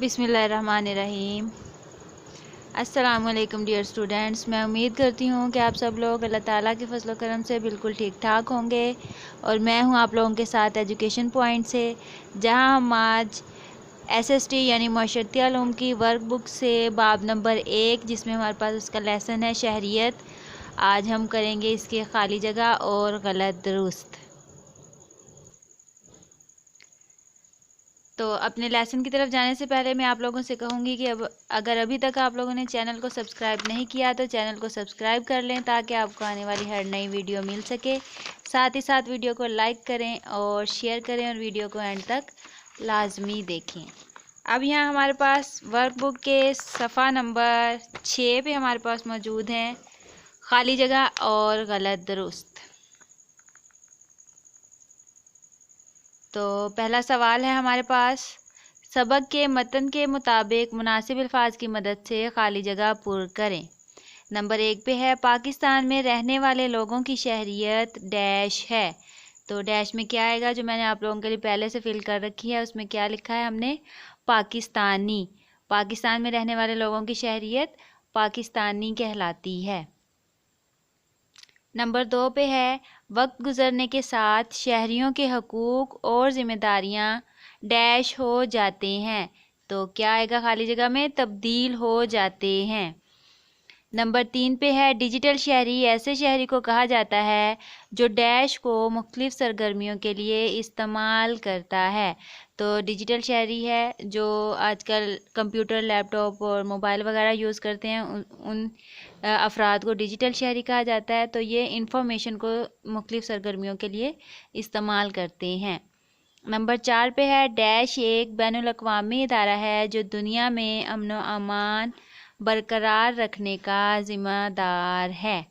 बिस्मिल्लाहिर्रहमानिर्रहीम। अस्सलामुअलैकुम dear students, मैं उम्मीद करती हूँ कि आप सब लोग अल्लाह ताला के फजल करम से बिल्कुल ठीक ठाक होंगे। और मैं हूँ आप लोगों के साथ एजुकेशन पॉइंट से, जहाँ हम आज एसएसटी यानी माशरती उलूम की वर्क बुक से बाब नंबर 1, जिसमें हमारे पास उसका लेसन है शहरियत, आज हम करेंगे इसके खाली जगह और गलत दुरुस्त। तो अपने लेसन की तरफ जाने से पहले मैं आप लोगों से कहूँगी कि अब अगर अभी तक आप लोगों ने चैनल को सब्सक्राइब नहीं किया तो चैनल को सब्सक्राइब कर लें, ताकि आपको आने वाली हर नई वीडियो मिल सके। साथ ही साथ वीडियो को लाइक करें और शेयर करें और वीडियो को एंड तक लाजमी देखें। अब यहाँ हमारे पास वर्कबुक के सफ़ा नंबर 6 पे हमारे पास मौजूद हैं खाली जगह और गलत दुरुस्त। तो पहला सवाल है हमारे पास, सबक के मतन के मुताबिक मुनासिब अल्फाज की मदद से खाली जगह पुर करें। नंबर 1 पे है, पाकिस्तान में रहने वाले लोगों की शहरियत डैश है। तो डैश में क्या आएगा, जो मैंने आप लोगों के लिए पहले से फिल कर रखी है, उसमें क्या लिखा है हमने, पाकिस्तानी। पाकिस्तान में रहने वाले लोगों की शहरियत पाकिस्तानी कहलाती है। नंबर 2 पे है, वक्त गुजरने के साथ शहरियों के हकूक़ और ज़िम्मेदारियां डैश हो जाते हैं। तो क्या आएगा खाली जगह में, तब्दील हो जाते हैं। नंबर 3 पे है, डिजिटल शहरी ऐसे शहरी को कहा जाता है जो डैश को मुख्तलिफ सरगर्मियों के लिए इस्तेमाल करता है। तो डिजिटल शहरी है जो आजकल कंप्यूटर, लैपटॉप और मोबाइल वगैरह यूज़ करते हैं, उन अफराद को डिजिटल शहरी कहा जाता है। तो ये इंफॉर्मेशन को मुख्तलिफ सरगर्मियों के लिए इस्तेमाल करते हैं। नंबर 4 पे है, डैश एक बैनुल अक़वामी इदारा है जो दुनिया में अमन व अमान बरकरार रखने का ज़िम्मेदार है।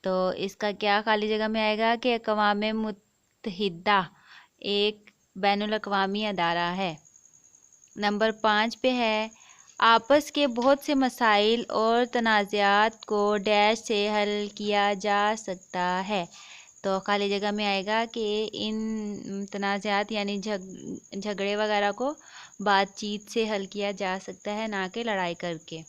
तो इसका क्या खाली जगह में आएगा कि अक़वाम मुत्तहिदा एक बैनुल अक़वामी अदारा है। नंबर 5 पे है, आपस के बहुत से मसाइल और तनाज़ात को डैश से हल किया जा सकता है। तो खाली जगह में आएगा कि इन तनाज़ात यानी झगड़े वगैरह को बातचीत से हल किया जा सकता है, ना कि लड़ाई करके।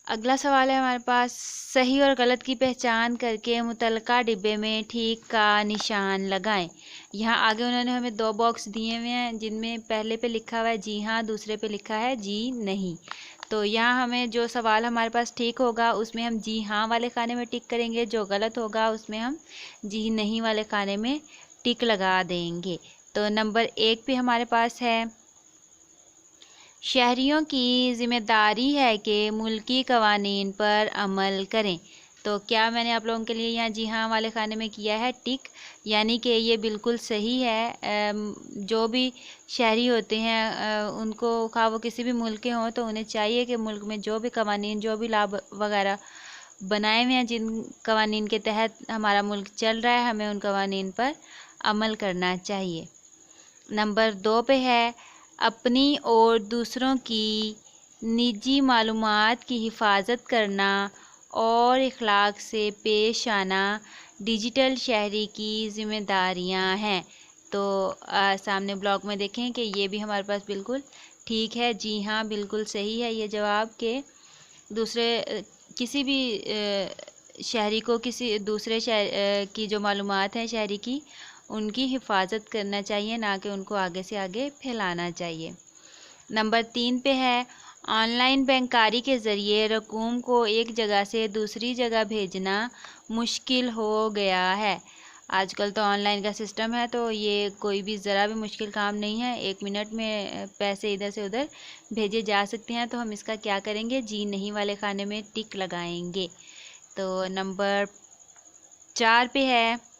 अगला सवाल है हमारे पास, सही और गलत की पहचान करके मुतलका डिब्बे में ठीक का निशान लगाएं। यहाँ आगे उन्होंने हमें 2 बॉक्स दिए हुए हैं, जिनमें पहले पे लिखा हुआ है जी हाँ, दूसरे पे लिखा है जी नहीं। तो यहाँ हमें जो सवाल हमारे पास ठीक होगा उसमें हम जी हाँ वाले खाने में टिक करेंगे, जो गलत होगा उसमें हम जी नहीं वाले खाने में टिक लगा देंगे। तो नंबर 1 पे हमारे पास है, शहरियों की ज़िम्मेदारी है कि मुल्की कवानीन पर अमल करें। तो क्या मैंने आप लोगों के लिए यहाँ जी हाँ वाले खाने में किया है टिक, यानी कि ये बिल्कुल सही है। जो भी शहरी होते हैं उनको, खा वो किसी भी मुल्क के हों, तो उन्हें चाहिए कि मुल्क में जो भी कवानीन, जो भी लाभ वगैरह बनाए हुए हैं, जिन कवानीन के तहत हमारा मुल्क चल रहा है, हमें उन कवानीन पर अमल करना चाहिए। नंबर 2 पे है, अपनी और दूसरों की निजी मालूमात की हिफाजत करना और इखलाक से पेश आना डिजिटल शहरी की ज़िम्मेदारियां हैं। तो सामने ब्लॉग में देखें कि ये भी हमारे पास बिल्कुल ठीक है, जी हाँ बिल्कुल सही है ये जवाब, के दूसरे किसी भी शहरी को किसी दूसरे शहर की जो मालूमात हैं शहरी की, उनकी हिफाजत करना चाहिए, ना कि उनको आगे से आगे फैलाना चाहिए। नंबर 3 पे है, ऑनलाइन बैंककारी के ज़रिए रकूम को एक जगह से दूसरी जगह भेजना मुश्किल हो गया है। आजकल तो ऑनलाइन का सिस्टम है, तो ये कोई भी ज़रा भी मुश्किल काम नहीं है, 1 मिनट में पैसे इधर से उधर भेजे जा सकते हैं। तो हम इसका क्या करेंगे, जी नहीं वाले खाने में टिक लगाएंगे। तो नंबर 4 पे है,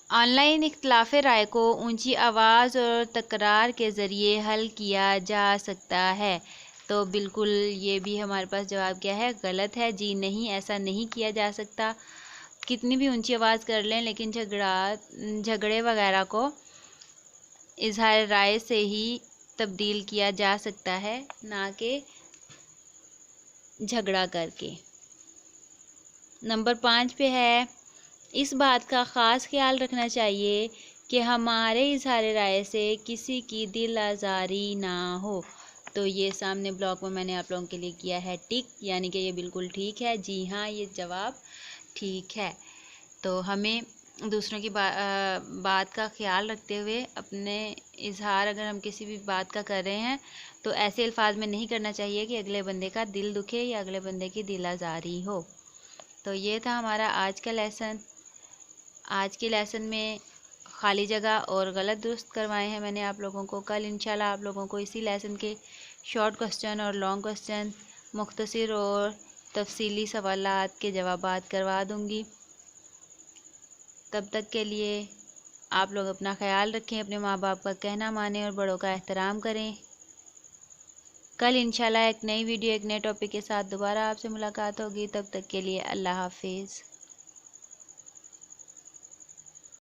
ऑनलाइन इख्तिलाफ़ राय को ऊंची आवाज़ और तकरार के ज़रिए हल किया जा सकता है। तो बिल्कुल ये भी हमारे पास जवाब क्या है, गलत है। जी नहीं, ऐसा नहीं किया जा सकता। कितनी भी ऊंची आवाज़ कर लें, लेकिन झगड़े वगैरह को इजहार राय से ही तब्दील किया जा सकता है, ना कि झगड़ा करके। नंबर 5 पे है, इस बात का ख़ास ख्याल रखना चाहिए कि हमारे इजहार राय से किसी की दिल आज़ारी ना हो। तो ये सामने ब्लॉक में मैंने आप लोगों के लिए किया है टिक, यानी कि ये बिल्कुल ठीक है। जी हाँ, ये जवाब ठीक है। तो हमें दूसरों की बात का ख्याल रखते हुए अपने इजहार अगर हम किसी भी बात का कर रहे हैं तो ऐसे अल्फाज में नहीं करना चाहिए कि अगले बंदे का दिल दुखे या अगले बंदे की दिल आज़ारी हो। तो ये था हमारा आज का लेसन। आज के लेसन में खाली जगह और गलत दुरुस्त करवाए हैं मैंने आप लोगों को। कल इंशाल्लाह आप लोगों को इसी लेसन के शॉर्ट क्वेश्चन और लॉन्ग क्वेश्चन, मुख्तसर और तफसीली सवालात के जवाबात करवा दूँगी। तब तक के लिए आप लोग अपना ख्याल रखें, अपने माँ बाप का कहना मानें और बड़ों का एहतराम करें। कल इंशाल्लाह एक नई वीडियो, एक नए टॉपिक के साथ दोबारा आपसे मुलाकात होगी। तब तक के लिए अल्लाह हाफिज़।